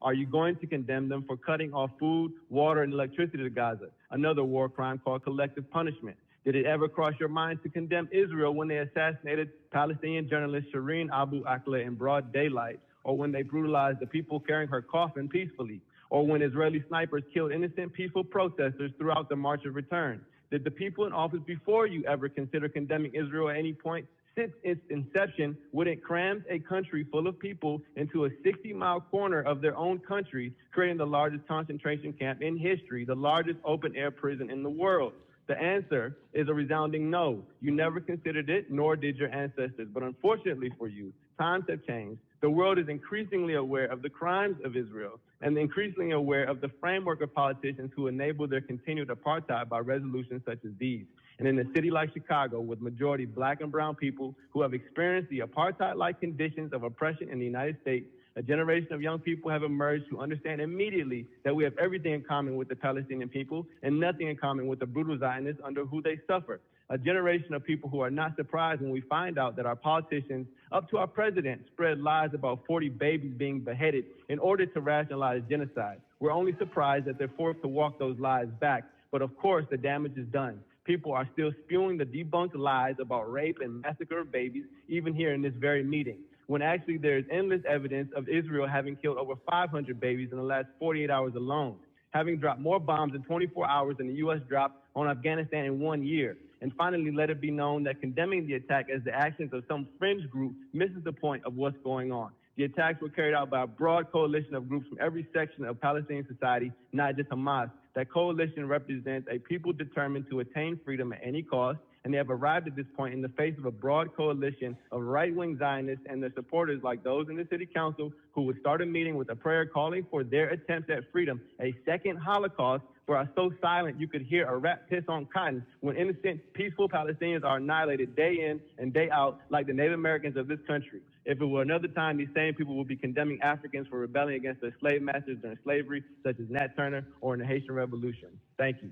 Are you going to condemn them for cutting off food, water, and electricity to Gaza, another war crime called collective punishment? Did it ever cross your mind to condemn Israel when they assassinated Palestinian journalist Shireen Abu Akleh in broad daylight, or when they brutalized the people carrying her coffin peacefully, or when Israeli snipers killed innocent peaceful protesters throughout the March of Return? Did the people in office before you ever consider condemning Israel at any point? Since its inception, when it crammed a country full of people into a 60-mile corner of their own country, creating the largest concentration camp in history, the largest open-air prison in the world? The answer is a resounding no. You never considered it, nor did your ancestors. But unfortunately for you, times have changed. The world is increasingly aware of the crimes of Israel and increasingly aware of the framework of politicians who enable their continued apartheid by resolutions such as these. And in a city like Chicago, with majority black and brown people who have experienced the apartheid-like conditions of oppression in the United States, a generation of young people have emerged who understand immediately that we have everything in common with the Palestinian people and nothing in common with the brutal Zionists under who they suffer. A generation of people who are not surprised when we find out that our politicians, up to our president, spread lies about 40 babies being beheaded in order to rationalize genocide. We're only surprised that they're forced to walk those lies back. But of course, the damage is done. People are still spewing the debunked lies about rape and massacre of babies, even here in this very meeting, when actually there is endless evidence of Israel having killed over 500 babies in the last 48 hours alone, having dropped more bombs in 24 hours than the U.S. dropped on Afghanistan in 1 year. And finally, let it be known that condemning the attack as the actions of some fringe group misses the point of what's going on. The attacks were carried out by a broad coalition of groups from every section of Palestinian society, not just Hamas. That coalition represents a people determined to attain freedom at any cost, and they have arrived at this point in the face of a broad coalition of right-wing Zionists and their supporters like those in the city council who would start a meeting with a prayer calling for their attempts at freedom, a second Holocaust, where are so silent you could hear a rat piss on cotton when innocent, peaceful Palestinians are annihilated day in and day out like the Native Americans of this country. If it were another time, these same people would be condemning Africans for rebelling against their slave masters during slavery, such as Nat Turner or in the Haitian Revolution. Thank you.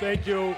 Thank you.